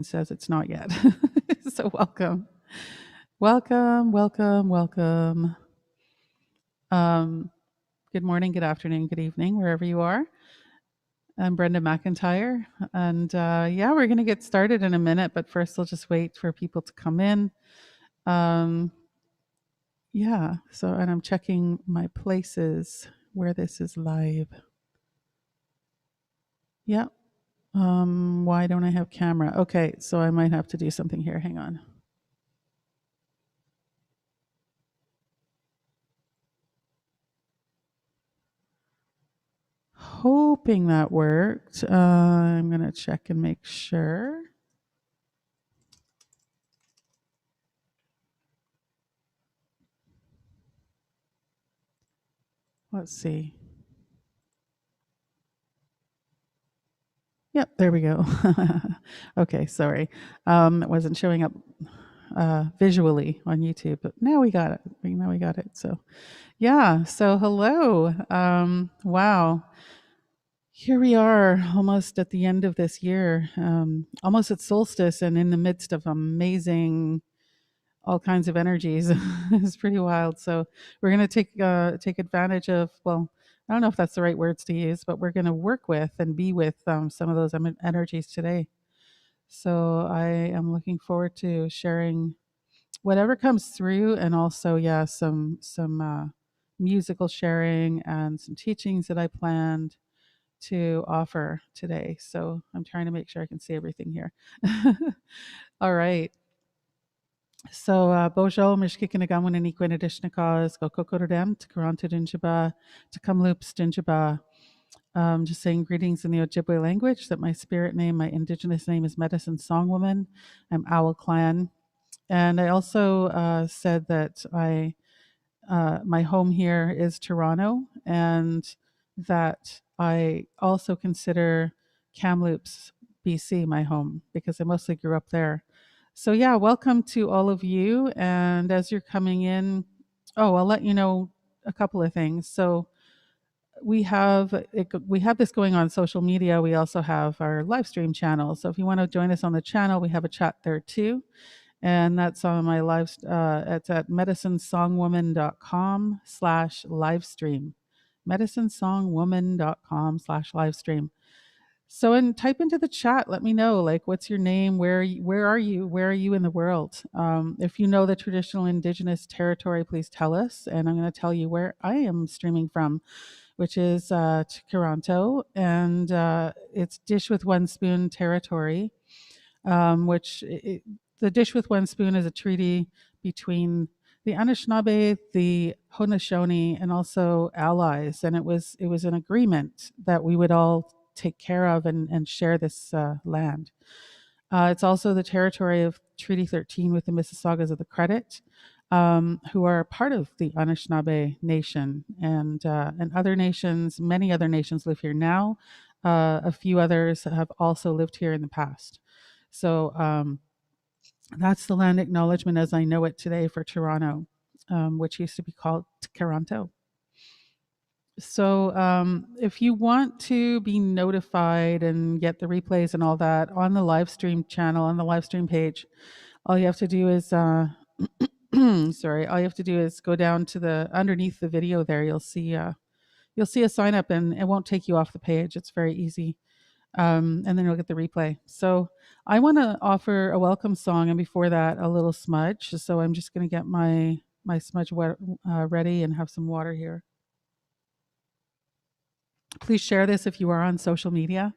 says it's not yet. So welcome. Welcome, welcome, welcome. Um, Good morning, good afternoon, good evening, wherever you are. I'm Brenda McIntyre. And yeah, we're going to get started in a minute, but first I'll just wait for people to come in. Um, yeah, and I'm checking my places where this is live. Yeah. Why don't I have camera? Okay, so I might have to do something here. Hang on. Hoping that worked. I'm going to check and make sure. Let's see. Yep, there we go. Okay, sorry. It wasn't showing up visually on YouTube, but now we got it. Now we got it. So, yeah. So, hello. Wow. Here we are, almost at the end of this year, almost at solstice, and in the midst of amazing all kinds of energies. It's pretty wild. So we're going to take advantage of, well, I don't know if that's the right words to use, but we're going to work with and be with some of those energies today. So I am looking forward to sharing whatever comes through, and also, yeah, some musical sharing and some teachings that I planned to offer today. So I'm trying to make sure I can see everything here. All right. So Bojo Mishkikinagamun and Equinadishnakas, Gokokodam, Takarantu to Kamloops Dinjaba. Just saying greetings in the Ojibwe language, that my spirit name, my indigenous name is Medicine Songwoman. I'm Owl Clan. And I also said that my home here is Toronto, and that I also consider Kamloops, BC, my home, because I mostly grew up there. So, yeah, welcome to all of you. And as you're coming in, I'll let you know a couple of things. So, we have this going on social media. We also have our live stream channel. So if you want to join us on the channel, we have a chat there too, and that's on my live. It's at medicinesongwoman.com/live stream. Medicinesongwoman.com/live stream. So, and type into the chat. Let me know, like, what's your name? Where are you? Where are you in the world? If you know the traditional Indigenous territory, please tell us, and I'm going to tell you where I am streaming from, which is Toronto, and it's Dish with One Spoon territory, the Dish with One Spoon is a treaty between the Anishinaabe, the Haudenosaunee, and also allies, and it was an agreement that we would all take care of and share this land. It's also the territory of Treaty 13 with the Mississaugas of the Credit, who are part of the Anishinaabe Nation, and other nations. Many other nations live here now. A few others have also lived here in the past. So that's the land acknowledgement as I know it today for Toronto, which used to be called Toronto. So if you want to be notified and get the replays and all that on the live stream channel, on the live stream page, all you have to do is sorry, all you have to do is go down to the underneath the video there. You'll see a sign up, and it won't take you off the page. It's very easy. And then you'll get the replay. So I want to offer a welcome song, and before that, a little smudge. So I'm just going to get my smudge ready and have some water here. Please share this if you are on social media.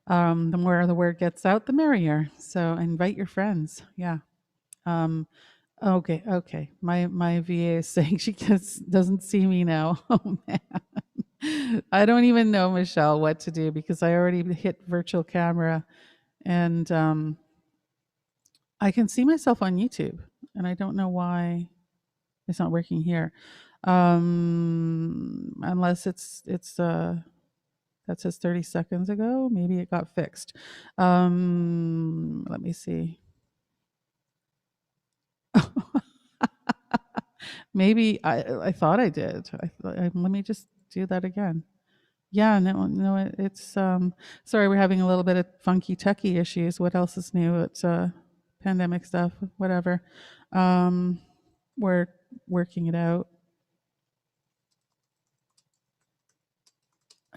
The more the word gets out, the merrier. So invite your friends. Yeah. Okay. My VA is saying she doesn't see me now. Oh man. I don't even know, Michelle, what to do, because I already hit virtual camera, and I can see myself on YouTube, and I don't know why it's not working here. Unless it's that says 30 seconds ago. Maybe it got fixed. Let me see. Maybe I thought I did. Let me just do that again. Yeah, no, no, it's sorry, we're having a little bit of funky techie issues. What else is new? It's pandemic stuff, whatever. Um, we're working it out.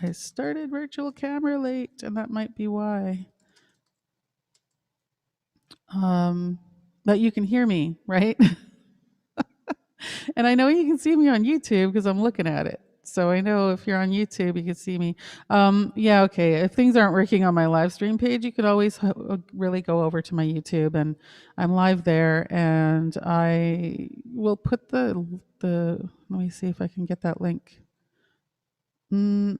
I started virtual camera late, and that might be why. Um, but you can hear me, right? And I know you can see me on YouTube because I'm looking at it. So I know if you're on YouTube, you can see me. Yeah, okay. If things aren't working on my live stream page, you can always really go over to my YouTube, and I'm live there. And I will put the. Let me see if I can get that link. I'm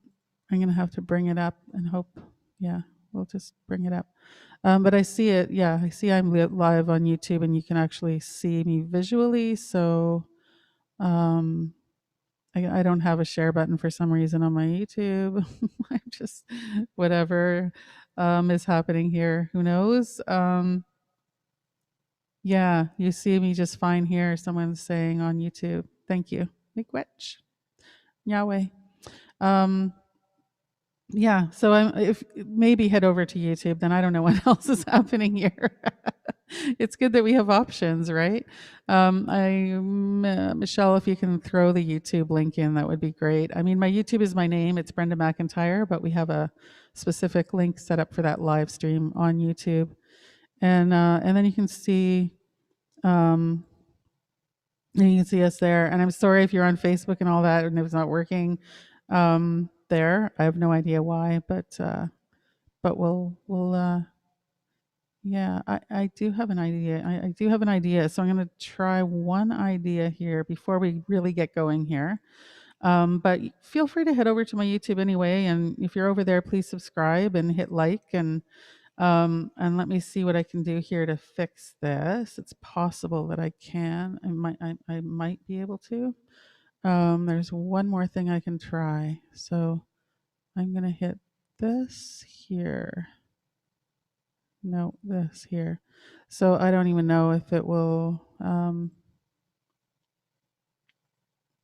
gonna have to bring it up and hope. Yeah, we'll just bring it up. But I see it. Yeah, I see I'm live on YouTube, and you can actually see me visually. So um, I don't have a share button for some reason on my YouTube. I'm just whatever is happening here. Who knows? Yeah, you see me just fine here. Someone's saying on YouTube. Thank you. Miigwech. Yahweh. Um, Yeah, so I'm if maybe head over to YouTube, then I don't know what else is happening here. It's good that we have options, right? Michelle, if you can throw the YouTube link in, that would be great. I mean, my YouTube is my name, it's Brenda McIntyre, but we have a specific link set up for that live stream on YouTube. And then um you can see us there. And I'm sorry if you're on Facebook and all that and it's not working there. I have no idea why, but we'll yeah, I do have an idea. I do have an idea. So I'm going to try one idea here before we really get going here. But feel free to head over to my YouTube anyway. And if you're over there, please subscribe and hit like, and let me see what I can do here to fix this. It's possible that I can. I might be able to. There's one more thing I can try. So I'm going to hit this here. No, this here. So I don't even know if it will.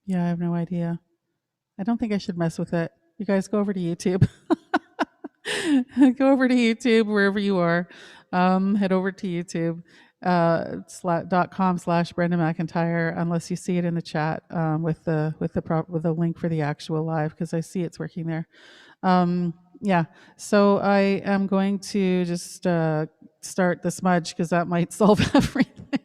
Yeah, I have no idea. I don't think I should mess with it. You guys go over to YouTube. Go over to YouTube wherever you are. Head over to YouTube .com/Brenda McIntyre, unless you see it in the chat with the link for the actual live, because I see it's working there. Yeah, so I am going to just start the smudge because that might solve everything.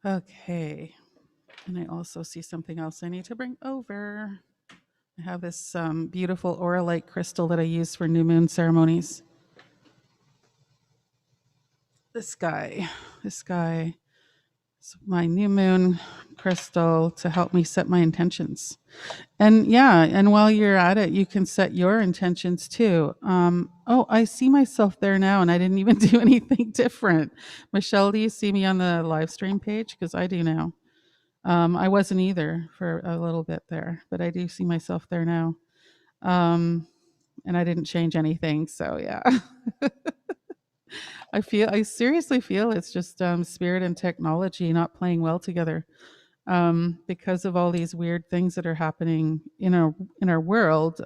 Okay, and I also see something else I need to bring over. I have this beautiful auralite crystal that I use for new moon ceremonies. This guy, this guy. It's my new moon crystal to help me set my intentions. And yeah, and while you're at it, you can set your intentions too. Oh, I see myself there now, and I didn't even do anything different. Michelle, do you see me on the live stream page? Because I do now. I wasn't either for a little bit there, but I do see myself there now. Um, and I didn't change anything, so yeah. I seriously feel it's just spirit and technology not playing well together, because of all these weird things that are happening in our world.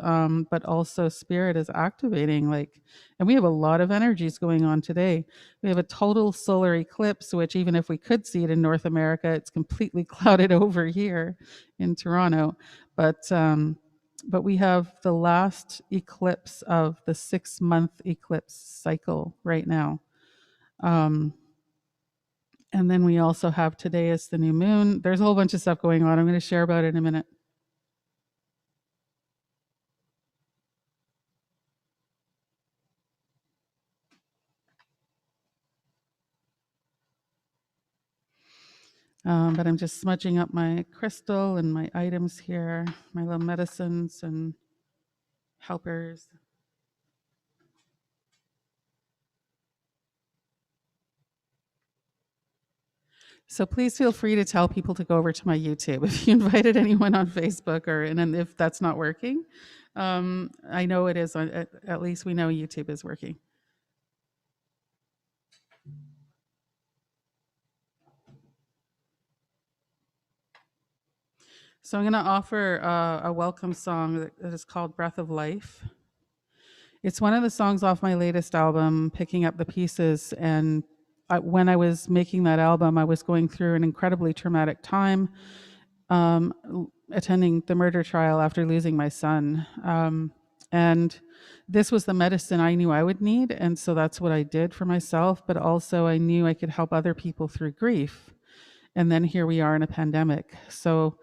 But also spirit is activating, like, and we have a lot of energies going on today. We have a total solar eclipse, which even if we could see it in North America, it's completely clouded over here in Toronto. But we have the last eclipse of the 6-month eclipse cycle right now. Um, and then we also have today is the new moon. There's a whole bunch of stuff going on. I'm going to share about it in a minute. But I'm just smudging up my crystal and my items here, my little medicines and helpers. So please feel free to tell people to go over to my YouTube if you invited anyone on Facebook, and then if that's not working. I know it is. At least we know YouTube is working. So I'm going to offer a welcome song that is called Breath of Life. It's one of the songs off my latest album, Picking Up the Pieces. And when I was making that album, I was going through an incredibly traumatic time, attending the murder trial after losing my son. And this was the medicine I knew I would need. And so that's what I did for myself. But also, I knew I could help other people through grief. And then here we are in a pandemic. So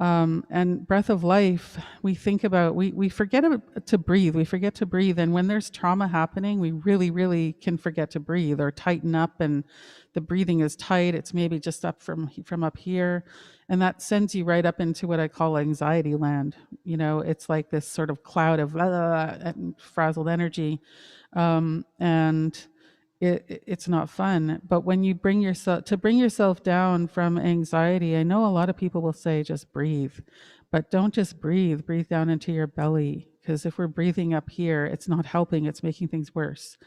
and breath of life, we think about, we forget to breathe. We forget to breathe. And when there's trauma happening, we really, really can forget to breathe or tighten up, and the breathing is tight. It's maybe just up from up here. And that sends you right up into what I call anxiety land. You know, it's like this sort of cloud of frazzled energy. And it's not fun. But when you bring yourself down from anxiety, I know a lot of people will say just breathe, but don't just breathe down into your belly, because if we're breathing up here, it's not helping, it's making things worse.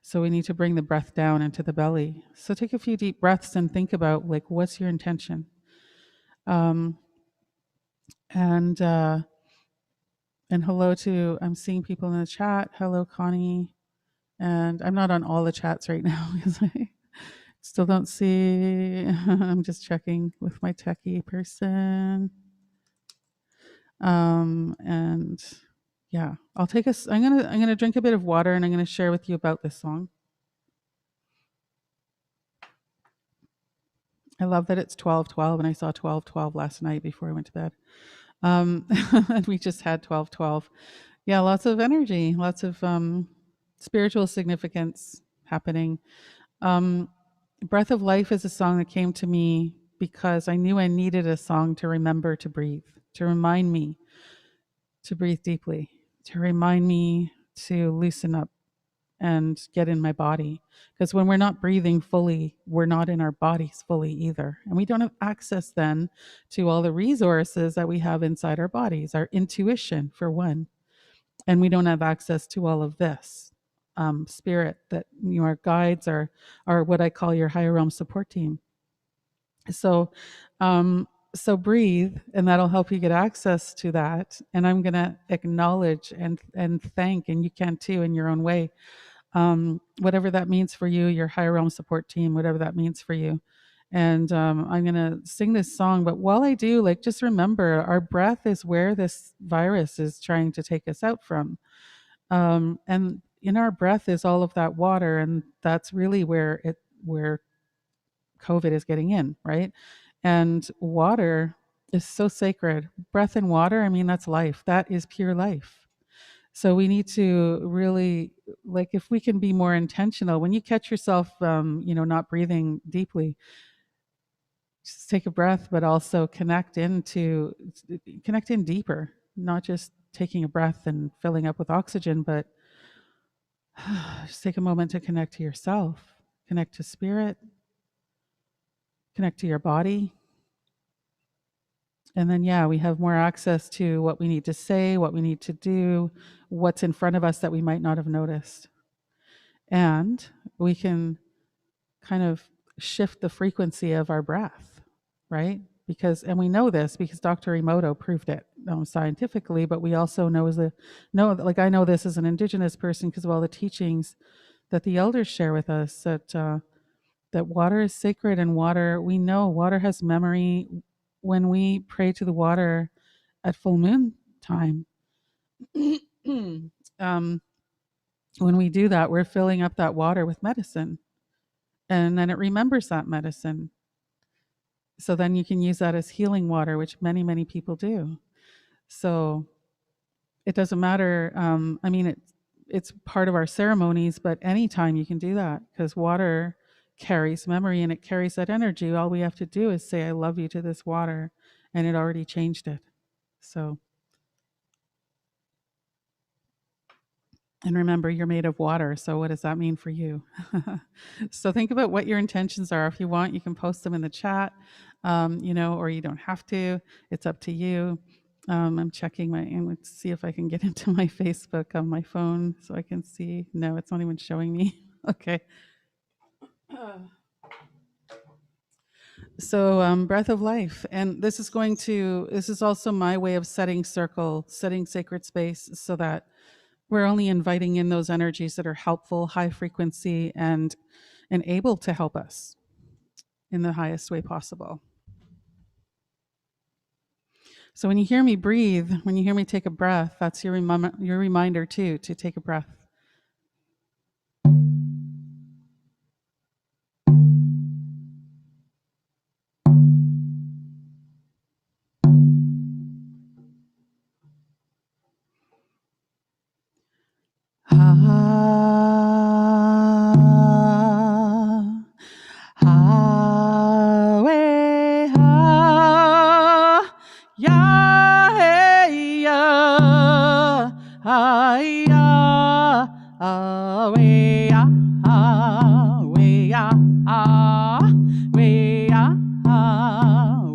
So we need to bring the breath down into the belly. So take a few deep breaths and think about, like, what's your intention. um and hello to, I'm seeing people in the chat. Hello, Connie. And I'm not on all the chats right now because I still don't see. I'm just checking with my techie person. And yeah, I'll take a. I'm gonna drink a bit of water, and I'm gonna share with you about this song. I love that it's 12:12, and I saw 12:12 last night before I went to bed. And we just had 12:12. Yeah, lots of energy, lots of spiritual significance happening. Breath of Life is a song that came to me because I knew I needed a song to remember to breathe, to remind me to breathe deeply, to remind me to loosen up and get in my body. Because when we're not breathing fully, we're not in our bodies fully either. And we don't have access then to all the resources that we have inside our bodies, our intuition, for one. And we don't have access to all of this spirit that, you know, our guides are what I call your higher realm support team. So so breathe, and that'll help you get access to that. And I'm going to acknowledge and thank, and you can too in your own way, whatever that means for you, your higher realm support team, whatever that means for you. And I'm going to sing this song. But while I do, like, just remember, our breath is where this virus is trying to take us out from. And in our breath is all of that water. And that's really where COVID is getting in, right? And water is so sacred. Breath and water, I mean, that's life. That is pure life. So we need to really, like, if we can be more intentional, when you catch yourself, not breathing deeply, just take a breath, but also connect in deeper, not just taking a breath and filling up with oxygen, but just take a moment to connect to yourself, connect to spirit, connect to your body. And then, yeah, we have more access to what we need to say, what we need to do, what's in front of us that we might not have noticed. And we can kind of shift the frequency of our breath, right? And we know this because Dr. Emoto proved it scientifically, but we also like, I know this as an Indigenous person because of all the teachings that the elders share with us, that water is sacred, and we know water has memory. When we pray to the water at full moon time, when we do that, we're filling up that water with medicine, and then it remembers that medicine. So then you can use that as healing water, which many, many people do. So it doesn't matter. I mean, it's part of our ceremonies, but anytime you can do that, because water carries memory and it carries that energy. All we have to do is say, I love you to this water, and it already changed it. So, and remember, you're made of water. So what does that mean for you? So think about what your intentions are. If you want, you can post them in the chat, or you don't have to. It's up to you. I'm checking let's see if I can get into my Facebook on my phone so I can see. No, it's not even showing me. Okay. So, breath of life. And this is also my way of setting sacred space so that we're only inviting in those energies that are helpful, high frequency, and able to help us in the highest way possible. So when you hear me breathe, when you hear me take a breath, that's your reminder too to take a breath. Ha, ha, we, ha, ya, hey, ya, ha, ya, we, ya, we, ya, we, ya,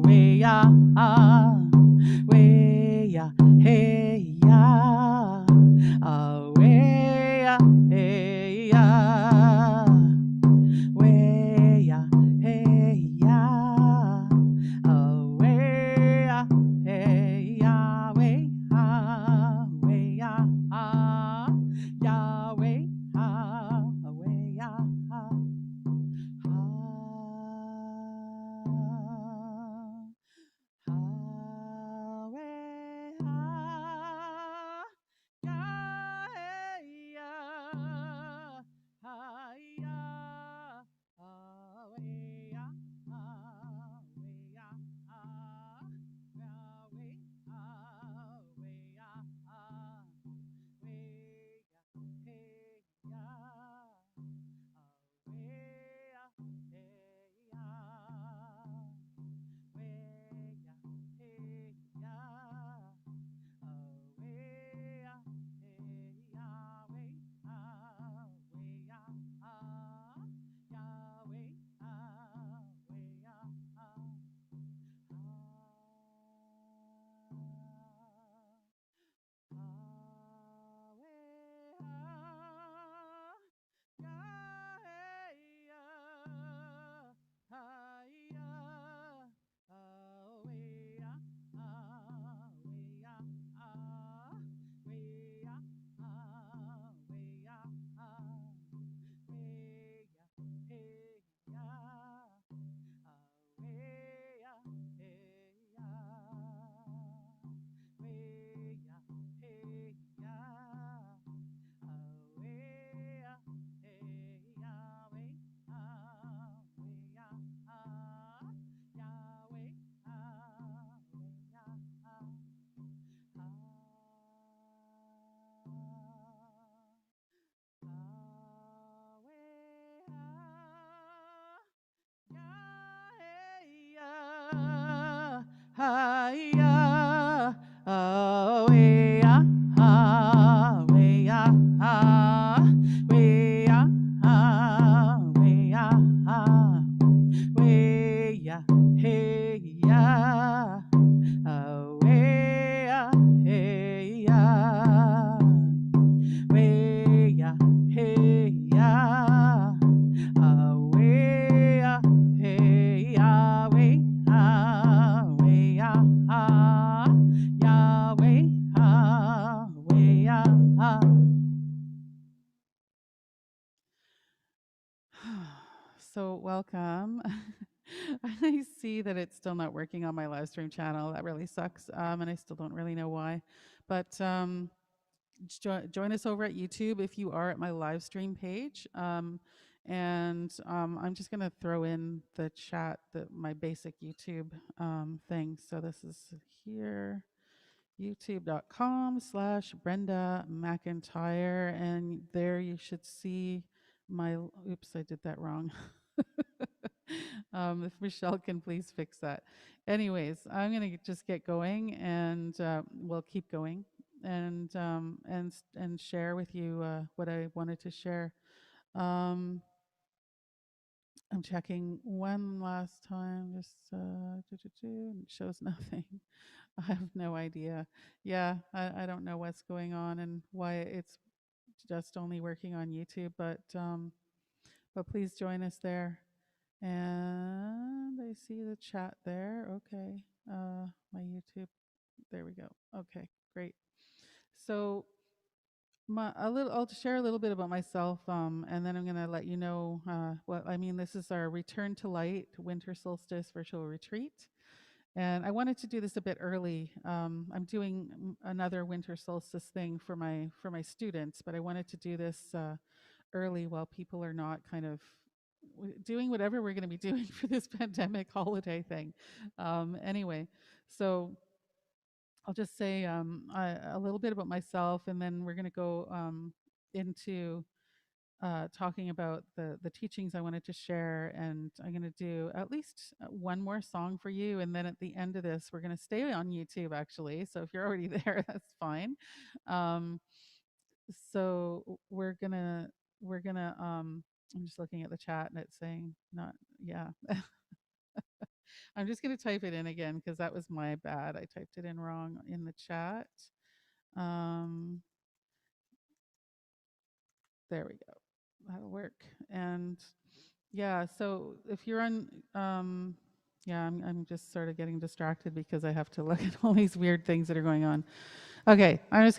we, ya, we, ya, hey, ya. Way, hey, way, hey, way, hey, way, way, Yahweh, way, Hiya, way, way, way, way, hey, way, hey, way, hey, way, hey, way, way, Yahweh, way, So welcome. I see that it's still not working on my live stream channel. That really sucks, and I still don't really know why. But join us over at YouTube if you are at my live stream page. And I'm just going to throw in the chat, my basic YouTube thing. So this is here, youtube.com/Brenda McIntyre. And there you should see my, oops, I did that wrong. If Michelle can please fix that. Anyways, I'm going to just get going and we'll keep going and share with you what I wanted to share. I'm checking one last time. Just it shows nothing. I have no idea. Yeah, I don't know what's going on and why it's just only working on YouTube, but please join us there. And I see the chat there. Okay. My YouTube. There we go. Okay, great. So I'll share a little bit about myself, and then I'm going to let you know what I mean. This is our Return to Light Winter Solstice virtual retreat, and I wanted to do this a bit early. I'm doing another Winter Solstice thing for my students, but I wanted to do this early while people are not kind of doing whatever we're going to be doing for this pandemic holiday thing. Anyway, so I'll just say a little bit about myself, and then we're going to go into talking about the teachings I wanted to share, and I'm going to do at least one more song for you, and then at the end of this, we're going to stay on YouTube actually. So if you're already there, that's fine. Um, so we're gonna. I'm just looking at the chat and it's saying not. Yeah, I'm just gonna type it in again because that was my bad. I typed it in wrong in the chat. Um, there we go. That'll work. And yeah, so if you're on, yeah, I'm just sort of getting distracted because I have to look at all these weird things that are going on. Okay, I'm just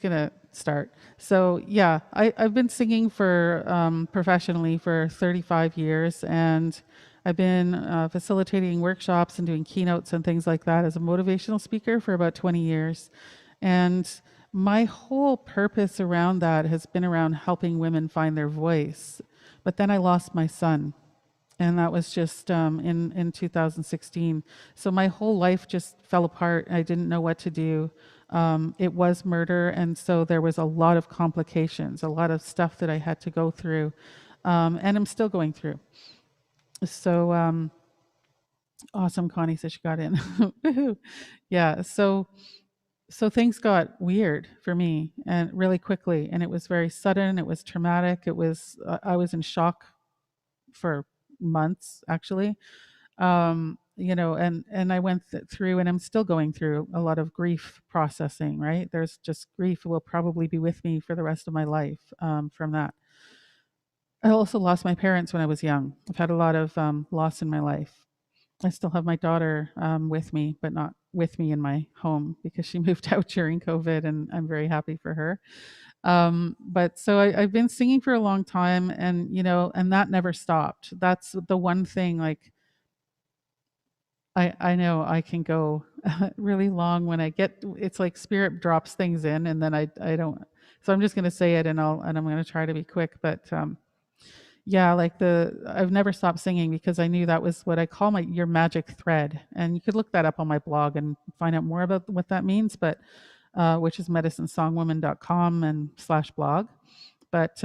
gonna start. So yeah, I've been singing for professionally for 35 years, and I've been facilitating workshops and doing keynotes and things like that as a motivational speaker for about 20 years. And my whole purpose around that has been around helping women find their voice. But then I lost my son, and that was just in 2016. So my whole life just fell apart. I didn't know what to do. It was murder, and so there was a lot of complications, a lot of stuff that I had to go through, and I'm still going through. So awesome, Connie says she got in. Woohoo. Yeah. So things got weird for me and really quickly, and it was very sudden. It was traumatic. It was I was in shock for months actually. And I went through, and I'm still going through a lot of grief processing, right? There's just grief will probably be with me for the rest of my life from that. I also lost my parents when I was young. I've had a lot of loss in my life. I still have my daughter with me, but not with me in my home because she moved out during COVID, and I'm very happy for her. But so I've been singing for a long time, and and that never stopped. That's the one thing. Like I know I can go really long when I get. It's like spirit drops things in, and then I don't. So I'm just going to say it, and I'm going to try to be quick. But yeah, like I've never stopped singing because I knew that was what I call my your magic thread, and you could look that up on my blog and find out more about what that means. But which is medicinesongwoman.com and /blog. But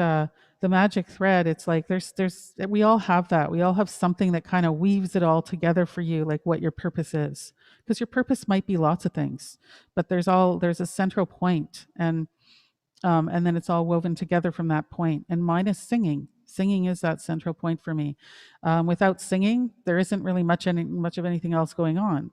the magic thread, it's like there's we all have that. We all have something that kind of weaves it all together for you, like what your purpose is. Because your purpose might be lots of things, but there's a central point, and then it's all woven together from that point. And mine is singing. Singing is that central point for me. Without singing, there isn't really much of anything else going on.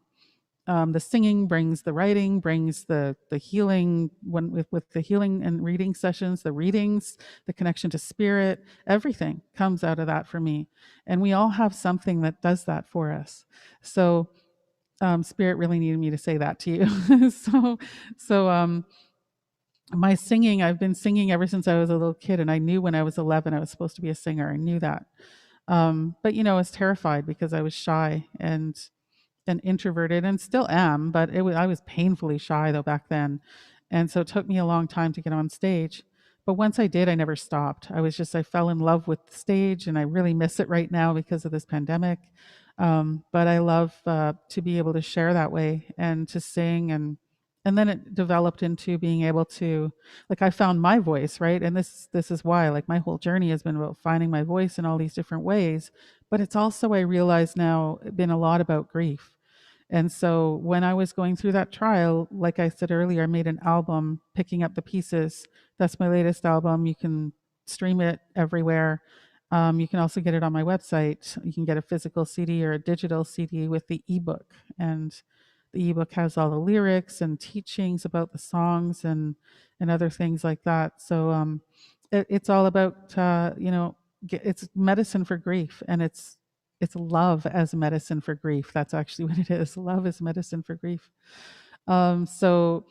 The singing brings the writing, brings the healing when with the healing and reading sessions, the readings, the connection to spirit, everything comes out of that for me. And we all have something that does that for us. So spirit really needed me to say that to you. So my singing, I've been singing ever since I was a little kid, and I knew when I was 11 I was supposed to be a singer. I knew that. But I was terrified because I was shy and introverted, and still am, but I was painfully shy though back then. And so it took me a long time to get on stage. But once I did, I never stopped. I fell in love with the stage, and I really miss it right now because of this pandemic. But I love to be able to share that way and to sing, and then it developed into being able to, like, I found my voice, right? And this is why, like, my whole journey has been about finding my voice in all these different ways. But it's also, I realize now, been a lot about grief. And so when I was going through that trial, like I said earlier, I made an album, Picking Up the Pieces. That's my latest album. You can stream it everywhere. You can also get it on my website. You can get a physical CD or a digital CD with the ebook. And the ebook has all the lyrics and teachings about the songs and other things like that. So it's all about, it's medicine for grief. And It's love as medicine for grief. That's actually what it is. Love is medicine for grief. So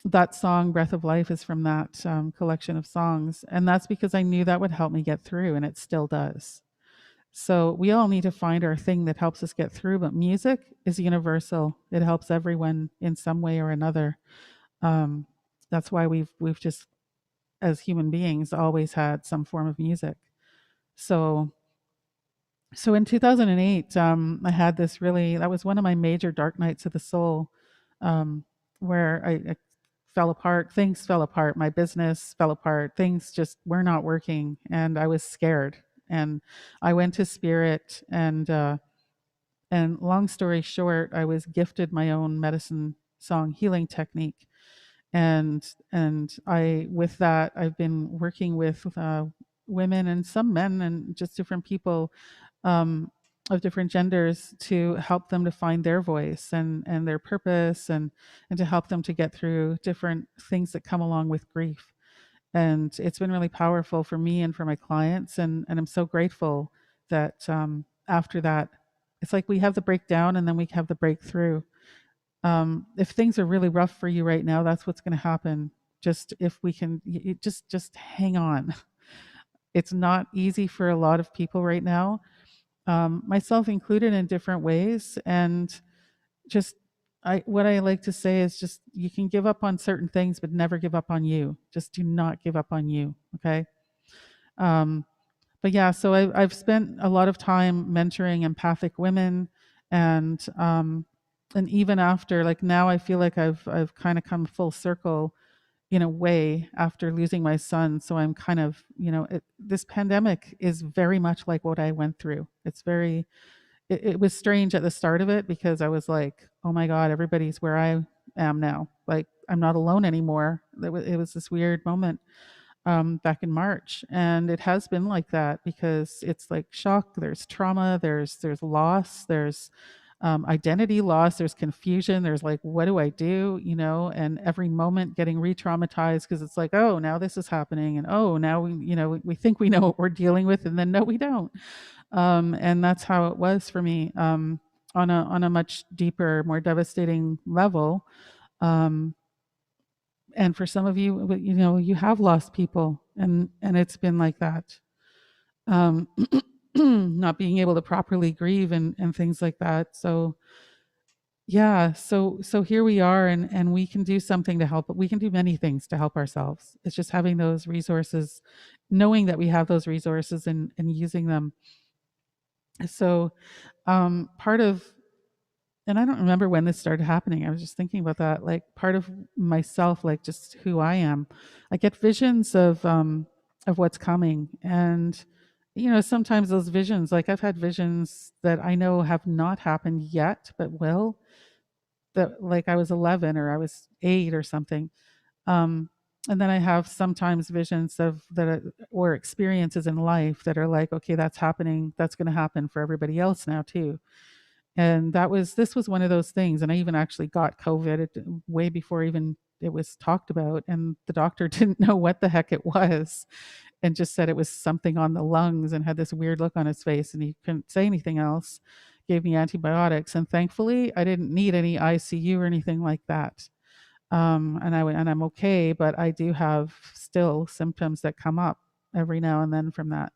that song, Breath of Life, is from that collection of songs. And that's because I knew that would help me get through, and it still does. So we all need to find our thing that helps us get through, but music is universal. It helps everyone in some way or another. Um, that's why we've just, as human beings, always had some form of music. So so in 2008, I had this really, that was one of my major dark nights of the soul, um, where I fell apart. Things fell apart. My business fell apart. Things just were not working, and I was scared. And I went to spirit, and long story short, I was gifted my own medicine song healing technique, and I, with that, I've been working with women and some men and just different people, um, of different genders, to help them to find their voice and their purpose, and to help them to get through different things that come along with grief. And it's been really powerful for me and for my clients, and I'm so grateful that, after that, it's like we have the breakdown and then we have the breakthrough. If things are really rough for you right now, that's what's going to happen. Just if we can, just hang on. It's not easy for a lot of people right now, myself included, in different ways. And just, what I like to say is, just, you can give up on certain things, but never give up on you. Just do not give up on you. Okay. Um, but yeah, so I've spent a lot of time mentoring empathic women, and and even after, like, now I feel like I've kind of come full circle in a way after losing my son. So I'm kind of, this pandemic is very much like what I went through. It's very, it was strange at the start of it, because I was like, oh my God, everybody's where I am now. Like, I'm not alone anymore. It was this weird moment, back in March, and it has been like that, because it's like shock. There's trauma. There's loss. There's identity loss. There's confusion. There's like, what do I do? And every moment getting re-traumatized, because it's like, oh, now this is happening, and oh, now we think we know what we're dealing with, and then no, we don't. And that's how it was for me, on a much deeper, more devastating level. Um, and for some of you, you have lost people, and it's been like that. Um, not being able to properly grieve, and things like that. So yeah, so here we are, and we can do something to help. We can do many things to help ourselves. It's just having those resources, knowing that we have those resources, and using them. So, part of, and I don't remember when this started happening. I was just thinking about that. Like, part of myself, like, just who I am, I get visions of what's coming, and sometimes those visions, like, I've had visions that I know have not happened yet, but will. That, like, I was 11 or I was 8 or something. Um, and then I have sometimes visions of that, or experiences in life that are like, okay, that's happening. That's going to happen for everybody else now too. And this was one of those things. And I even actually got COVID way before even it was talked about. And the doctor didn't know what the heck it was, and just said it was something on the lungs, and had this weird look on his face, and he couldn't say anything else. Gave me antibiotics. And thankfully, I didn't need any ICU or anything like that. And I'm okay, but I do have still symptoms that come up every now and then from that.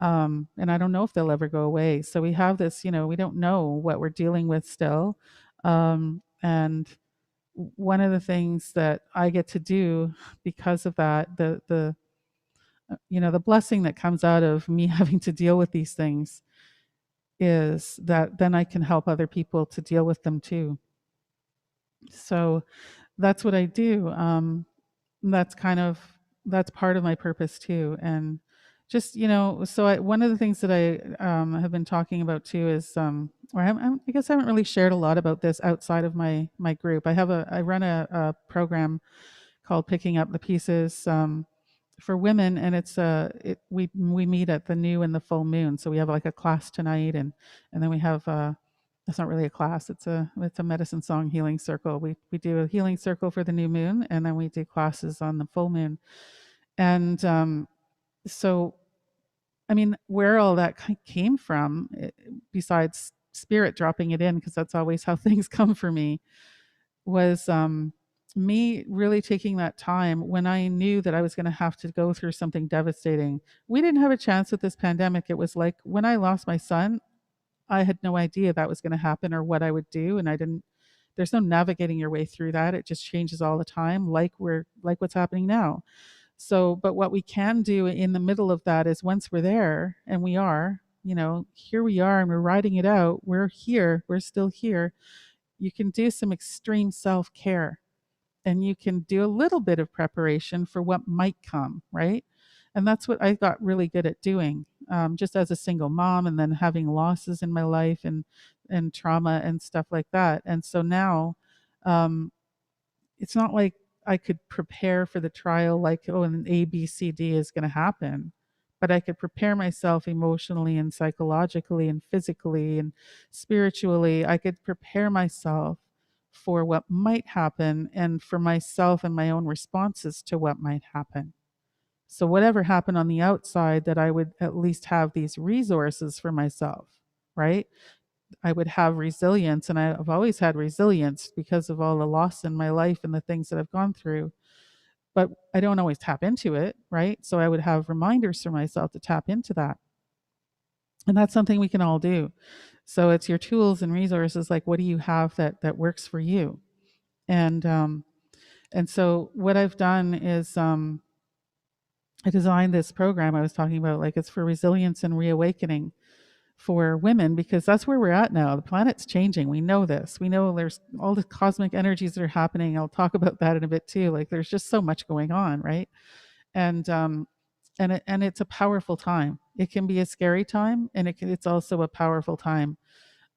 And I don't know if they'll ever go away. So we have this, we don't know what we're dealing with still. And one of the things that I get to do because of that, the blessing that comes out of me having to deal with these things, is that then I can help other people to deal with them too. So that's what I do. That's kind of, that's part of my purpose too. And just, so one of the things that I have been talking about too is, or I guess I haven't really shared a lot about this outside of my group. I run a program called Picking Up the Pieces, for women, and we meet at the new and the full moon. So we have like a class tonight, and then we have, it's not really a class, it's a medicine song healing circle. We do a healing circle for the new moon, and then we do classes on the full moon. And so I mean, where all that came from, besides spirit dropping it in, because that's always how things come for me, was me really taking that time when I knew that I was going to have to go through something devastating. We didn't have a chance with this pandemic. It was like when I lost my son, I had no idea that was going to happen or what I would do, and I didn't. There's no navigating your way through that. It just changes all the time, like what's happening now. So, but what we can do in the middle of that is once we're there, and we are, here we are, and we're riding it out. We're here. We're still here. You can do some extreme self care, and you can do a little bit of preparation for what might come, right? And that's what I got really good at doing, just as a single mom, and then having losses in my life, and trauma and stuff like that. And so now, um, it's not like I could prepare for the trial like, oh, an A, B, C, D is going to happen. But I could prepare myself emotionally and psychologically and physically and spiritually. I could prepare myself for what might happen and for myself and my own responses to what might happen. So, whatever happened on the outside, that I would at least have these resources for myself, right? I would have resilience, and I've always had resilience because of all the loss in my life and the things that I've gone through. But I don't always tap into it, right? So I would have reminders for myself to tap into that. And that's something we can all do. So it's your tools and resources, like what do you have that works for you? And and so what I've done is I designed this program I was talking about, like it's for resilience and reawakening for women, because that's where we're at now. The planet's changing. We know this. We know there's all the cosmic energies that are happening. I'll talk about that in a bit too. Like there's just so much going on, right? And and it's a powerful time. It can be a scary time, and it's also a powerful time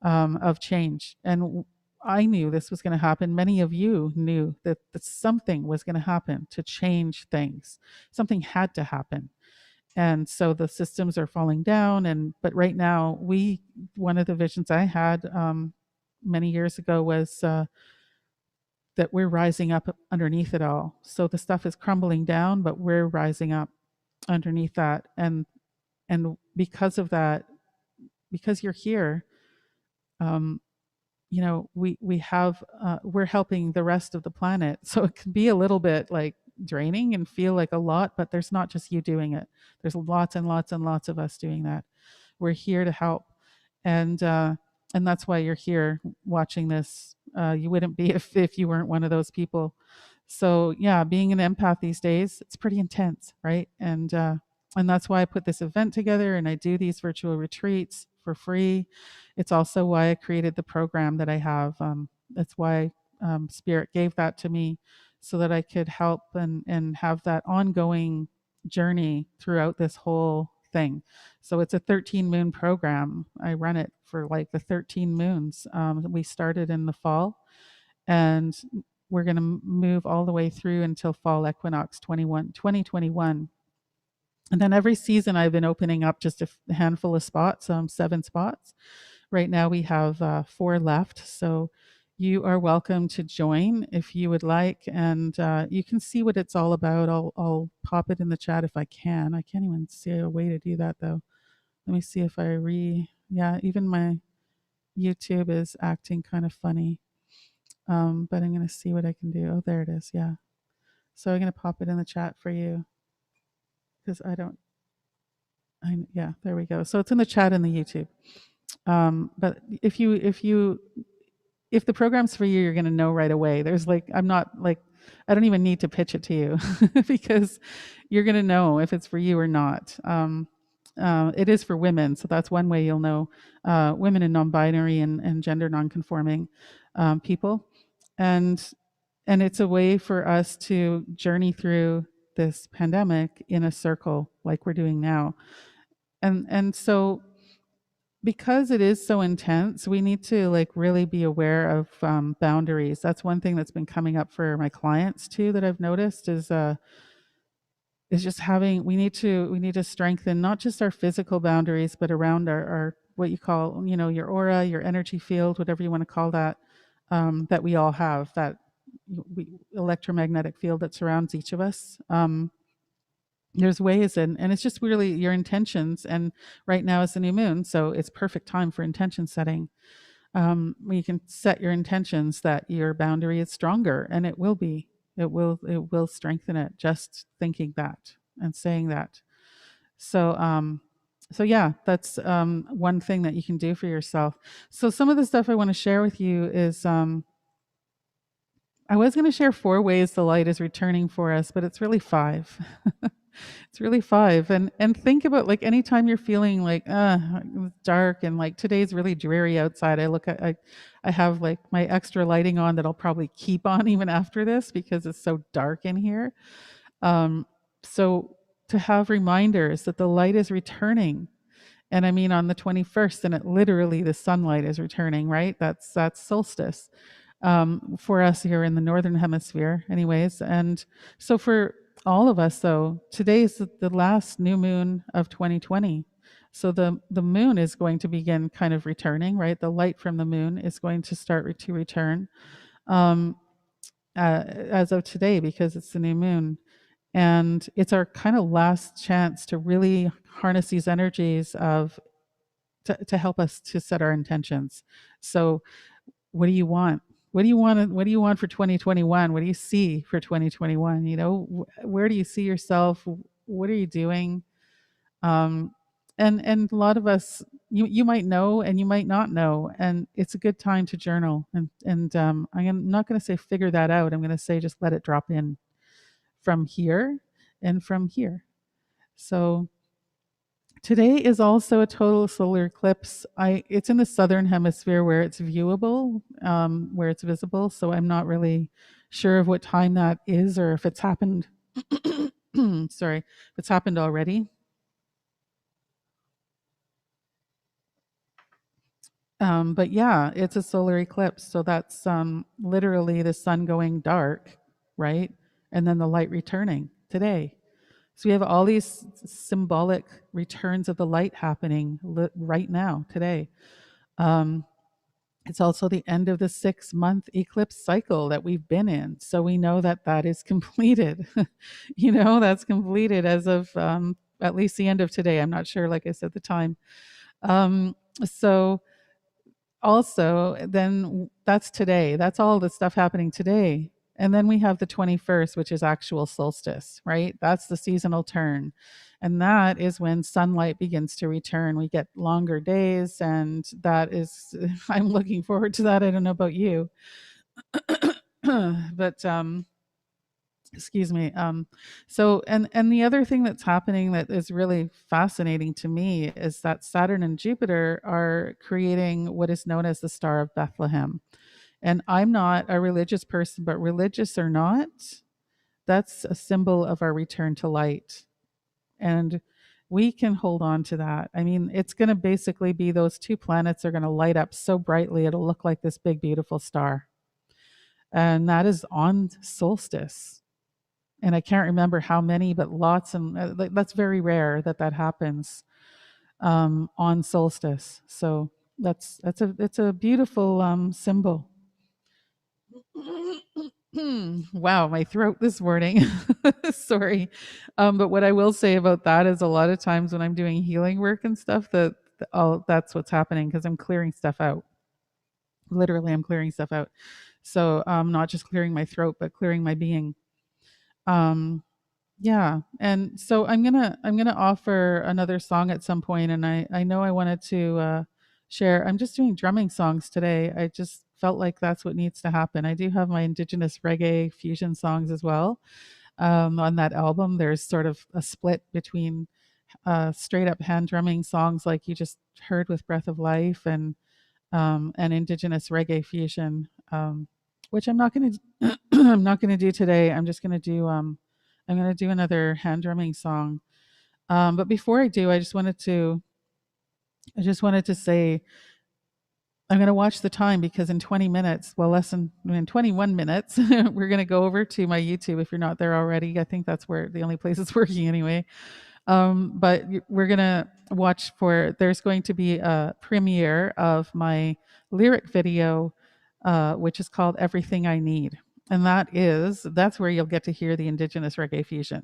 of change. And I knew this was going to happen. Many of you knew that something was going to happen to change things. Something had to happen, and so the systems are falling down. And but right now, one of the visions I had many years ago was that we're rising up underneath it all. So the stuff is crumbling down, but we're rising up underneath that. And because of that, because you're here, um, we have we're helping the rest of the planet. So it can be a little bit like draining and feel like a lot, but there's not just you doing it. There's lots and lots and lots of us doing that. We're here to help, and and that's why you're here watching this. You wouldn't be if you weren't one of those people. So yeah, being an empath these days, it's pretty intense, right? And that's why I put this event together, and I do these virtual retreats for free. It's also why I created the program that I have. That's why Spirit gave that to me, so that I could help and have that ongoing journey throughout this whole thing. So it's a 13 moon program. I run it for like the 13 moons. We started in the fall, and we're going to move all the way through until fall equinox 2021. And then every season I've been opening up just a handful of spots, 7 spots. Right now we have 4 left. So you are welcome to join if you would like. And you can see what it's all about. I'll pop it in the chat if I can. I can't even see a way to do that though. Let me see if yeah, even my YouTube is acting kind of funny. But I'm going to see what I can do. Oh, there it is. Yeah. So I'm going to pop it in the chat for you, because yeah, there we go. So it's in the chat in the YouTube. But if the program's for you, you're going to know right away. There's like, I don't even need to pitch it to you because you're going to know if it's for you or not. It is for women, so that's one way you'll know. Women and non-binary and gender non-conforming people, and it's a way for us to journey through this pandemic in a circle like we're doing now. And so because it is so intense, we need to like really be aware of boundaries. That's one thing that's been coming up for my clients too, that I've noticed is just having, we need to strengthen not just our physical boundaries, but around our what you call, your aura, your energy field, whatever you want to call that, that we all have, that electromagnetic field that surrounds each of us. There's ways, and it's just really your intentions. And right now is the new moon, so it's perfect time for intention setting. You can set your intentions that your boundary is stronger, and it will be. It will strengthen it. Just thinking that and saying that. So yeah, that's one thing that you can do for yourself. So some of the stuff I want to share with you is I was going to share 4 ways the light is returning for us, but it's really 5. It's really 5. And think about, like, anytime you're feeling like it's dark and like today's really dreary outside. I have like my extra lighting on that I'll probably keep on even after this because it's so dark in here. Um, so to have reminders that the light is returning, and I mean on the 21st, and it literally the sunlight is returning, right? That's solstice for us here in the northern hemisphere, anyways. And so for all of us, though, today is the last new moon of 2020. So the moon is going to begin kind of returning, right? The light from the moon is going to start to return um, as of today because it's the new moon. And it's our kind of last chance to really harness these energies of to help us to set our intentions. So what do you want? What do you want for 2021? What do you see for 2021? Where do you see yourself? What are you doing? Um, and a lot of us, you might know and you might not know, and it's a good time to journal. And I'm not going to say figure that out. I'm going to say just let it drop in from here and from here. So today is also a total solar eclipse. It's in the southern hemisphere where it's viewable, where it's visible. So I'm not really sure of what time that is or if it's happened. Sorry, if it's happened already. But yeah, it's a solar eclipse. So that's literally the sun going dark, right? And then the light returning today. So we have all these symbolic returns of the light happening right now, today. Um, it's also the end of the 6-month eclipse cycle that we've been in. So we know that that is completed. That's completed as of at least the end of today. I'm not sure, like I said, the time. So also, then that's today. That's all the stuff happening today. And then we have the 21st, which is actual solstice, right? That's the seasonal turn. And that is when sunlight begins to return. We get longer days, and that is, I'm looking forward to that. I don't know about you. But excuse me. So and the other thing that's happening that is really fascinating to me is that Saturn and Jupiter are creating what is known as the Star of Bethlehem. And I'm not a religious person, but religious or not, that's a symbol of our return to light. And we can hold on to that. I mean, it's going to basically be those 2 planets are going to light up so brightly it'll look like this big beautiful star. And that is on solstice. And I can't remember how many, but lots, and that's very rare that that happens on solstice. So it's a beautiful symbol. Wow, my throat this morning. Sorry, but what I will say about that is a lot of times when I'm doing healing work and stuff, that's what's happening because I'm clearing stuff out. Literally, I'm clearing stuff out. So not just clearing my throat, but clearing my being. Um, Yeah, and so I'm gonna offer another song at some point, and I know I wanted to share. I'm just doing drumming songs today. I just felt like that's what needs to happen. I do have my indigenous reggae fusion songs as well. On that album, there's sort of a split between straight up hand drumming songs like you just heard with Breath of Life and indigenous reggae fusion, which I'm not gonna I'm not gonna do today. I'm gonna do another hand drumming song. But before I do, I just wanted to say I'm gonna watch the time because in 20 minutes, well, in 21 minutes, we're gonna go over to my YouTube. If you're not there already, I think that's where the only place it's working anyway. But we're gonna watch for. There's going to be a premiere of my lyric video, which is called "Everything I Need." And that's where you'll get to hear the indigenous reggae fusion.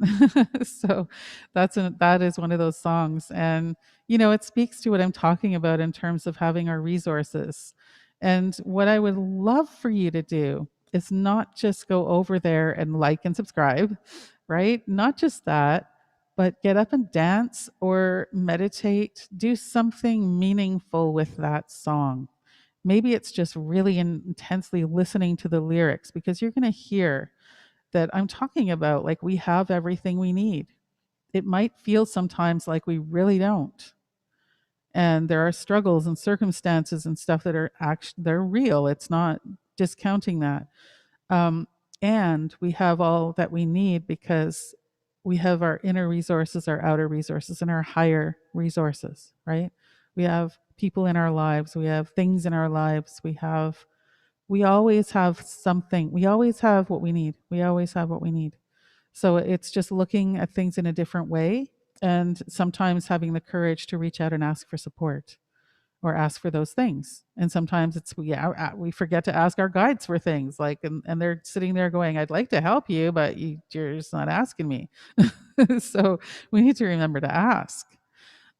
So that is one of those songs. And, it speaks to what I'm talking about in terms of having our resources. And what I would love for you to do is not just go over there and like and subscribe, right? Not just that, but get up and dance or meditate, do something meaningful with that song. Maybe it's just really intensely listening to the lyrics, because you're going to hear that I'm talking about like we have everything we need. It might feel sometimes like we really don't. And there are struggles and circumstances and stuff that are actually they're real. It's not discounting that. Um, and we have all that we need because we have our inner resources, our outer resources, and our higher resources, right? We have people in our lives, we have things in our lives, we always have something. We always have what we need. We always have what we need. So it's just looking at things in a different way, and sometimes having the courage to reach out and ask for support or ask for those things. And sometimes we forget to ask our guides for things, like, and they're sitting there going, I'd like to help you, but you're just not asking me. So we need to remember to ask.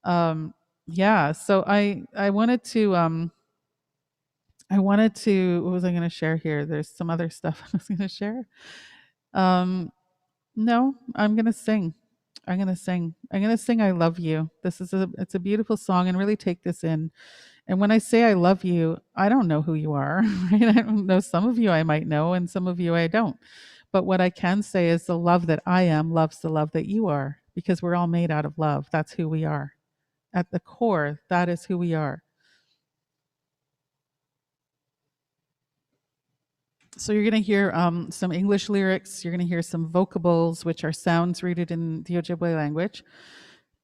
Yeah. So I wanted to, what was I going to share here? There's some other stuff I was going to share. No, I'm going to sing. I'm going to sing. I'm going to sing I Love You. It's a beautiful song, and really take this in. And when I say I love you, I don't know who you are, right? I don't know. Some of you I might know, and some of you I don't. But what I can say is the love that I am loves the love that you are, because we're all made out of love. That's who we are. At the core, that is who we are. So you're going to hear some English lyrics. You're going to hear some vocables, which are sounds rooted in the Ojibwe language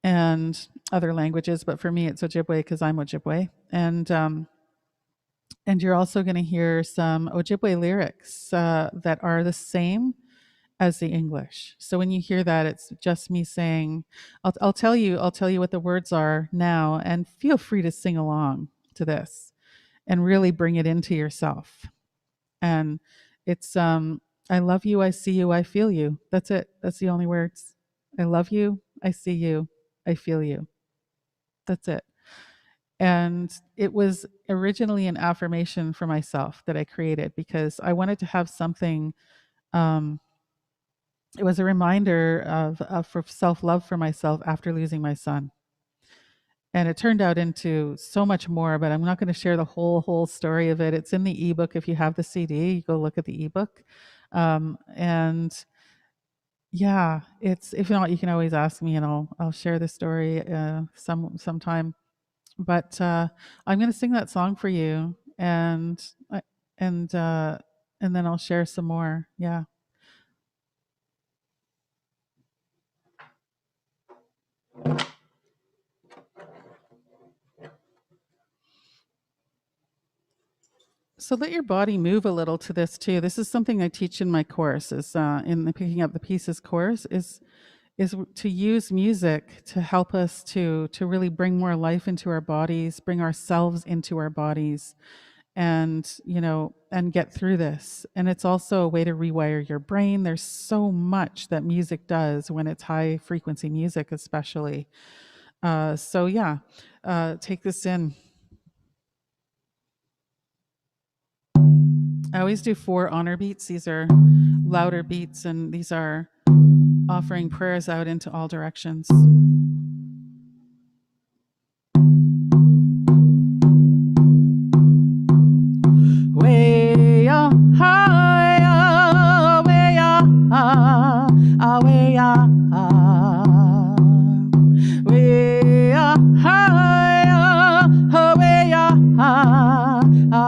and other languages. But for me, it's Ojibwe because I'm Ojibwe. And you're also going to hear some Ojibwe lyrics that are the same as the English. So when you hear that, it's just me saying, I'll tell you what the words are now, and feel free to sing along to this and really bring it into yourself. And it's I love you, I see you, I feel you. That's it. That's the only words. I love you, I see you, I feel you. That's it. And it was originally an affirmation for myself that I created because I wanted to have something. It was a reminder of for self-love for myself after losing my son. And it turned out into so much more, but I'm not going to share the whole story of it. It's in the ebook. If you have the CD, you go look at the ebook. And yeah, if not, you can always ask me, and I'll share the story sometime. But I'm going to sing that song for you, and and uh, and then I'll share some more. Yeah. So let your body move a little to this too. This is something I teach in my course. Is in the Picking Up the Pieces course is to use music to help us to really bring more life into our bodies, bring ourselves into our bodies, and and get through this. And it's also a way to rewire your brain. There's so much that music does when it's high frequency music, especially. So yeah, take this in. I always do 4 honor beats. These are louder beats, and these are offering prayers out into all directions. Way up high, way up, way up, way up high, way up,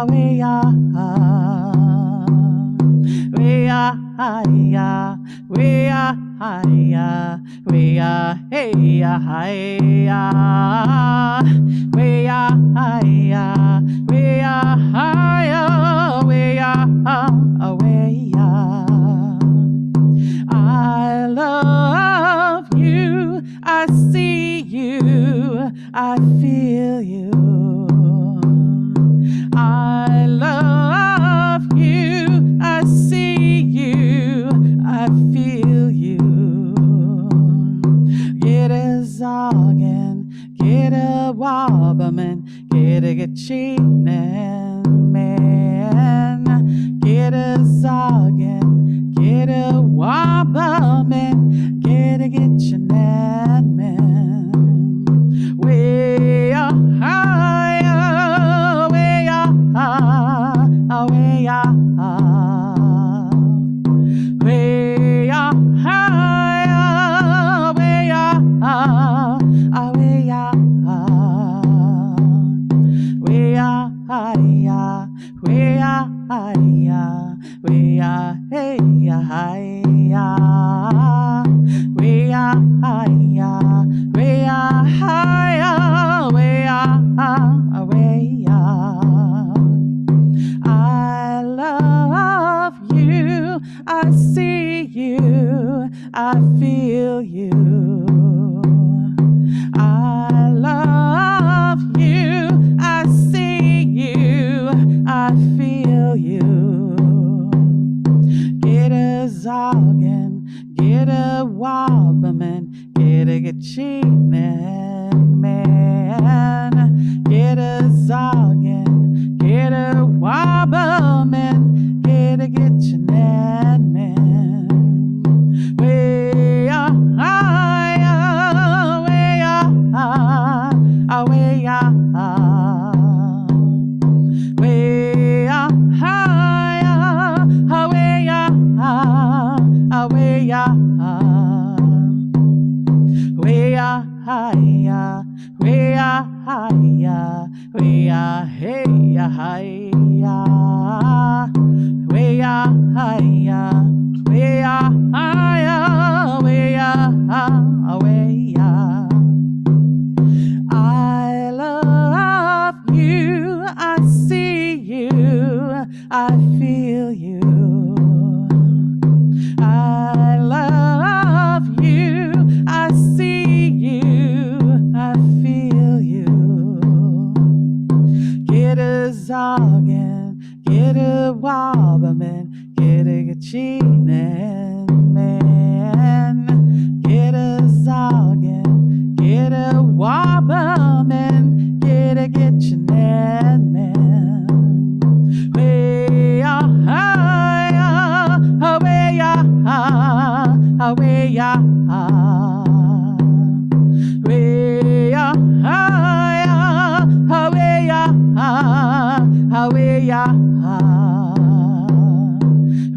way up. We are higher, we are hey, higher, we are higher, we are higher, we are away. I love you, I see you, I feel you. I love you, I see Waberman, get a Gachinen man, get a Zagen, get a Waberman, get a Gachinen man. Way higher, way higher, way higher. Way higher, way higher, way higher, way higher, way higher, way higher, way higher, way higher, way higher. I love you, I see you, I feel you. I love you, I see you, I feel you. Get a Zagen, get a Waberman, get a Gachinen man, get a Zagen, get a Waberman, get a Gachinen man. Way higher, way higher, way higher, way higher, way higher, way higher, way higher, way higher, way higher, way higher, way higher, way higher. I love you, I see you, I feel you. I love you, I see you, I feel you. Get a Zagen, get a Waberman, get a Gachinen man, get a Zagen, get a Waberman, get a Gachinen man. Way higher, way higher, way higher, way higher, way higher, way higher.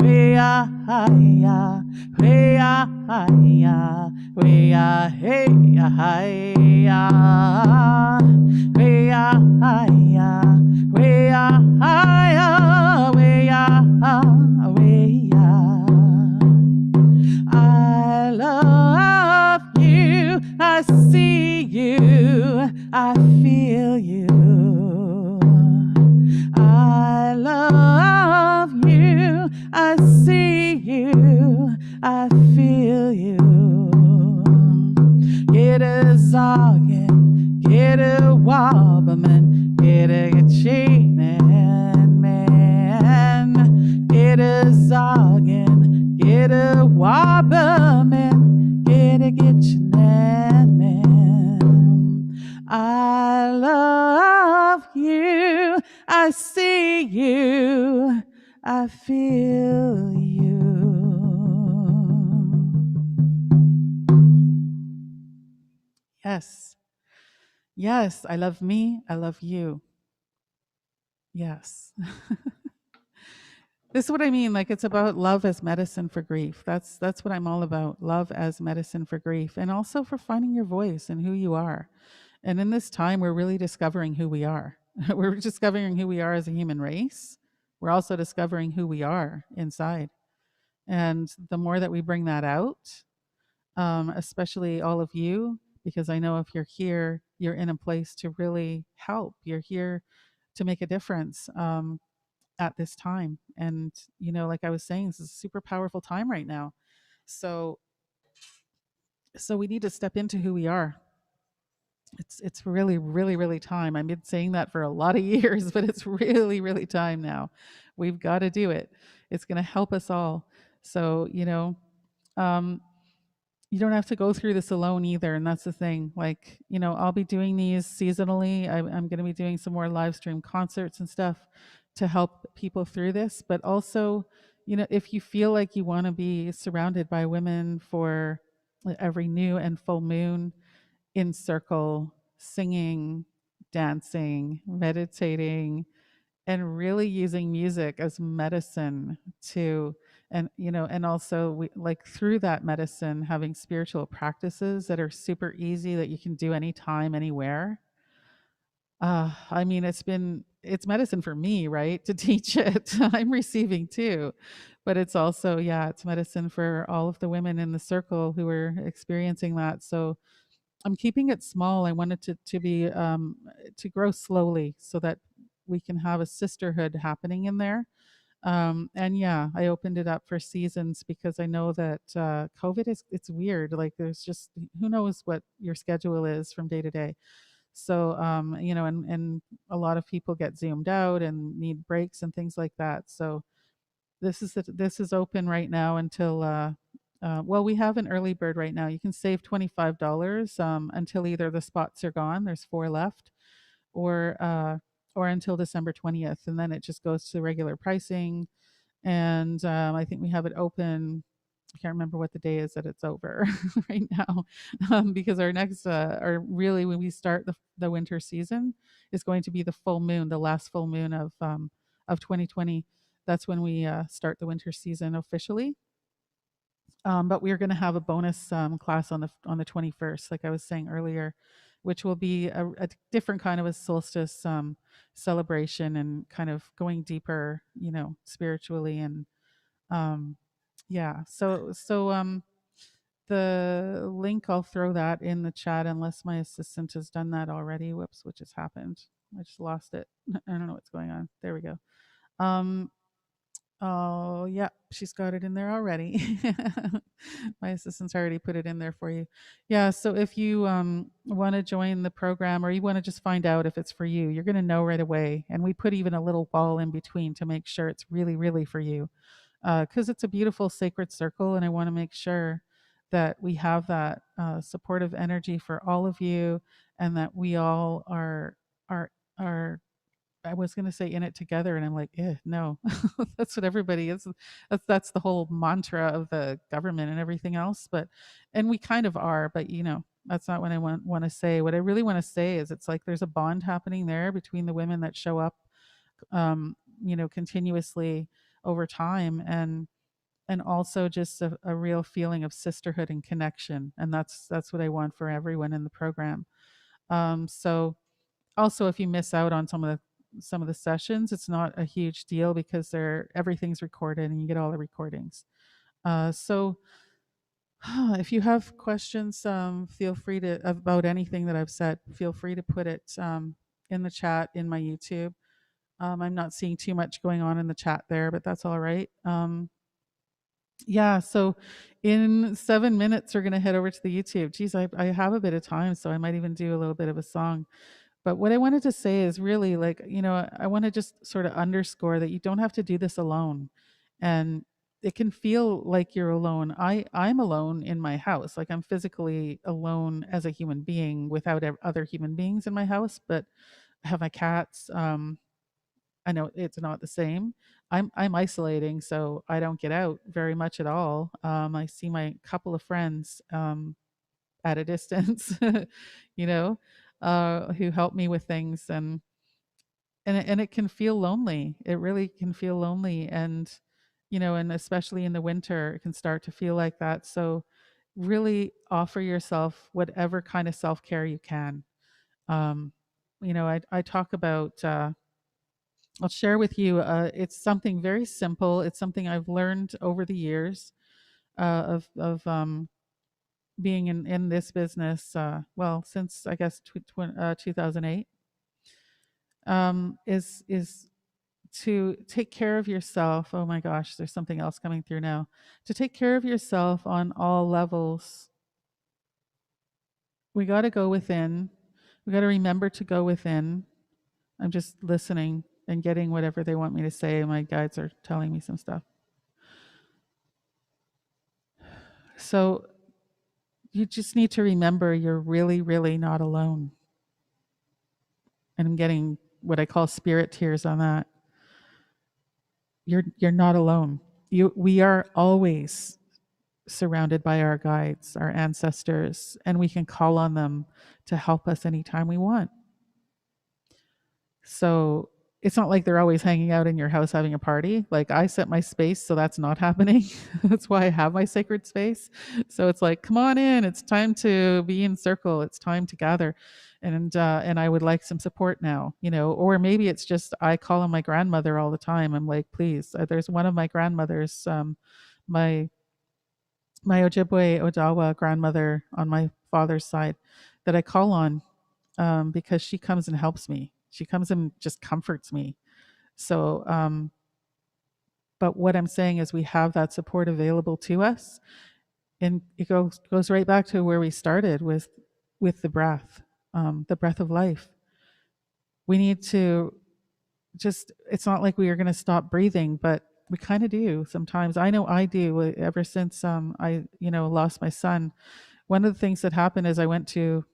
Way higher, way higher, way higher, way higher, way higher, way higher. I love you, I see you, I feel you. I love you, I see you, I feel you. Get a Zagen, get a Waberman, get a Gachinen man, get a Zagen, get a Waberman, get a Gachinen man. I love you, I see you, I feel you. Yes. Yes, I love me, I love you. Yes. This is what I mean, like it's about love as medicine for grief. That's what I'm all about. Love as medicine for grief and also for finding your voice and who you are. And in this time we're really discovering who we are. We're discovering who we are as a human race. We're also discovering who we are inside. And the more that we bring that out, especially all of you, because I know if you're here, you're in a place to really help. You're here to make a difference at this time. And, like I was saying, this is a super powerful time right now. So, so we need to step into who we are. It's really, really, really time. I've been saying that for a lot of years, but it's really, really time now. We've got to do it. It's going to help us all. So, um, you don't have to go through this alone either. And that's the thing. Like, I'll be doing these seasonally. I'm going to be doing some more live stream concerts and stuff to help people through this. But also, if you feel like you want to be surrounded by women for every new and full moon, in circle, singing, dancing, meditating, and really using music as medicine to, and also we like through that medicine having spiritual practices that are super easy that you can do anytime, anywhere. I mean, it's medicine for me, right? To teach it. I'm receiving too. But it's also, yeah, it's medicine for all of the women in the circle who are experiencing that. So I'm keeping it small. I want it to be to grow slowly so that we can have a sisterhood happening in there. And yeah, I opened it up for seasons because I know that COVID is it's weird. Like there's just who knows what your schedule is from day to day. So and a lot of people get zoomed out and need breaks and things like that. So this is open right now until well, we have an early bird right now. You can save $25 until either the spots are gone. There's 4 left, or until December 20th, and then it just goes to regular pricing. And I think we have it open. I can't remember what the day is that it's over right now, because our next, or really when we start the winter season, is going to be the full moon, the last full moon of 2020. That's when we start the winter season officially. But we're going to have a bonus class on the 21st, like I was saying earlier, which will be a different kind of a solstice celebration and kind of going deeper, spiritually and um, yeah. So the link, I'll throw that in the chat unless my assistant has done that already. Whoops, what just happened? I just lost it. I don't know what's going on. There we go. Um, Oh, yeah, she's got it in there already. My assistant's already put it in there for you. Yeah, so if you want to join the program or you want to just find out if it's for you, you're going to know right away. And we put even a little wall in between to make sure it's really, really for you. Because it's a beautiful sacred circle, and I want to make sure that we have that supportive energy for all of you, and that we all are I was gonna say in it together, and I'm like, no, that's what everybody is. That's the whole mantra of the government and everything else. And we kind of are, but that's not what I want to say. What I really want to say is, it's like there's a bond happening there between the women that show up, continuously over time, and also just a real feeling of sisterhood and connection. And that's what I want for everyone in the program. So also, if you miss out on some of the sessions, it's not a huge deal because everything's recorded and you get all the recordings. So if you have questions, feel free to about anything that I've said. Feel free to put it in the chat in my YouTube. I'm not seeing too much going on in the chat there, but that's all right. Yeah, so in 7 minutes, we're going to head over to the YouTube. Geez, I have a bit of time, so I might even do a little bit of a song. But what I wanted to say is really, like, I want to just sort of underscore that you don't have to do this alone. And it can feel like you're alone. I'm alone in my house. Like, I'm physically alone as a human being without other human beings in my house, but I have my cats. I know it's not the same. I'm isolating, so I don't get out very much at all. I see my couple of friends at a distance, you know, who help me with things, and it can feel lonely. It really can feel lonely, and especially in the winter, it can start to feel like that. So, really offer yourself whatever kind of self care you can. Um, I talk about. I'll share with you. It's something very simple. It's something I've learned over the years of being in this business. Well, since I guess 2008, is to take care of yourself. Oh my gosh, there's something else coming through now. To take care of yourself on all levels, we got to go within. We got to remember to go within. I'm just listening and getting whatever they want me to say. My guides are telling me some stuff. So you just need to remember you're really, really not alone. And I'm getting what I call spirit tears on that. You're not alone. We are always surrounded by our guides, our ancestors, and we can call on them to help us anytime we want. So it's not like they're always hanging out in your house having a party. Like I set my space, so that's not happening. That's why I have my sacred space. So it's like, come on in. It's time to be in circle. It's time to gather, and I would like some support now. Or maybe it's just I call on my grandmother all the time. I'm like, please. There's one of my grandmothers, my Ojibwe Odawa grandmother on my father's side, that I call on because she comes and helps me. She comes and just comforts me. So, but what I'm saying is we have that support available to us, and it goes right back to where we started with the breath of life. We need to just. It's not like we are going to stop breathing, but we kind of do sometimes. I know I do. Ever since I lost my son, one of the things that happened is I went to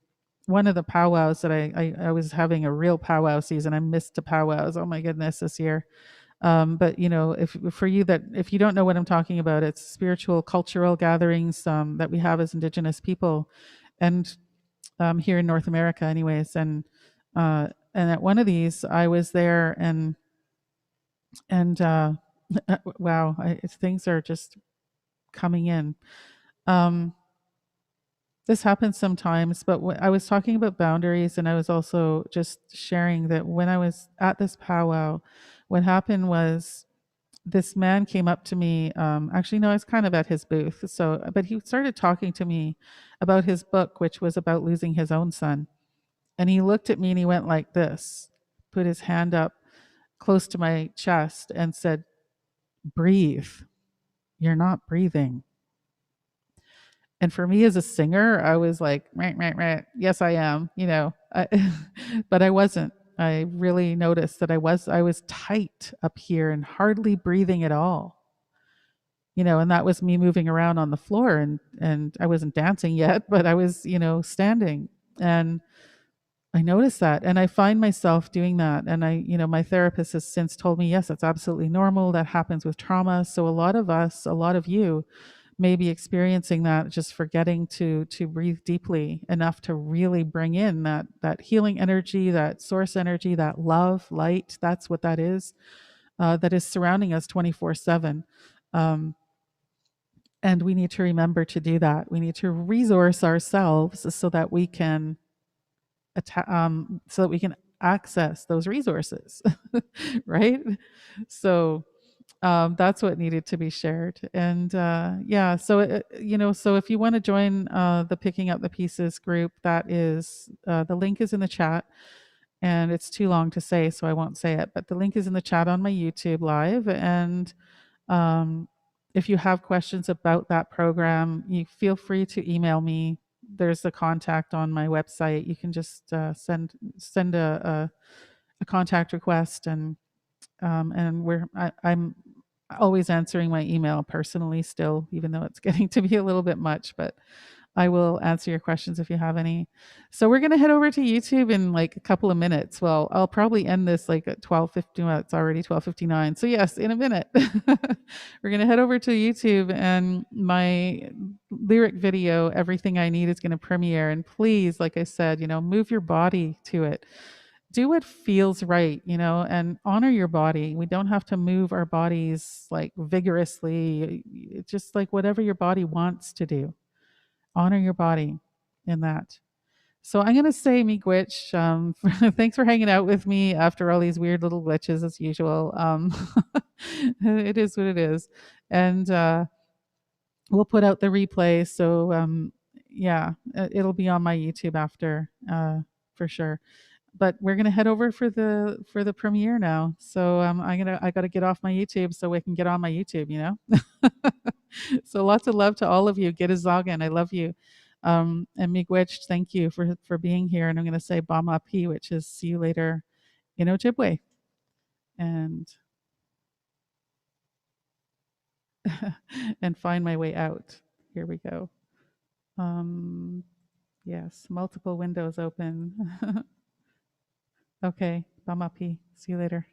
one of the powwows that I was having a real powwow season. I missed the powwows. Oh my goodness, this year. But if you don't know what I'm talking about, it's spiritual, cultural gatherings that we have as Indigenous people, and here in North America, anyways. And at one of these, I was there, and wow, things are just coming in. Um, This happens sometimes, but I was talking about boundaries, and I was also just sharing that when I was at this powwow, what happened was this man came up to me. Actually, no, I was kind of at his booth. So, but he started talking to me about his book, which was about losing his own son. And he looked at me and he went like this, put his hand up close to my chest and said, "Breathe. You're not breathing." And for me as a singer, I was like, "Meh, meh, meh. Yes, I am," but I wasn't. I really noticed that I was tight up here and hardly breathing at all. And that was me moving around on the floor, and I wasn't dancing yet, but I was, standing. And I noticed that, and I find myself doing that. And my therapist has since told me, yes, that's absolutely normal. That happens with trauma. So a lot of us, a lot of you may be experiencing that, just forgetting to breathe deeply enough to really bring in that healing energy, that source energy, that love, light. That's what that is surrounding us 24/7. Um, and we need to remember to do that. We need to resource ourselves so that we can access those resources, right? So that's what needed to be shared. And yeah, so so if you want to join the Picking Up the Pieces group, that is the link is in the chat, and it's too long to say, so I won't say it. But the link is in the chat on my YouTube live, and um, if you have questions about that program, you feel free to email me. There's a contact on my website. You can just send a contact request, and I'm always answering my email personally still, even though it's getting to be a little bit much, but I will answer your questions if you have any. So we're going to head over to YouTube in like a couple of minutes. Well, I'll probably end this like at 12:50. Well, it's already 12:59. So yes, in a minute. We're going to head over to YouTube, and my lyric video, Everything I Need, is going to premiere. And please, like I said, move your body to it. Do what feels right, and honor your body. We don't have to move our bodies like vigorously. It's just like whatever your body wants to do. Honor your body in that. So I'm going to say miigwech. Thanks for hanging out with me after all these weird little glitches as usual. It is what it is. And we'll put out the replay. So yeah, it'll be on my YouTube after for sure. But we're gonna head over for the premiere now. So I gotta get off my YouTube so we can get on my YouTube. So lots of love to all of you. Get a Zogan. I love you. And miigwech, thank you for being here. And I'm gonna say Bama P, which is see you later in Ojibwe. And and find my way out. Here we go. Um, yes, multiple windows open. Okay, Bamapi. See you later.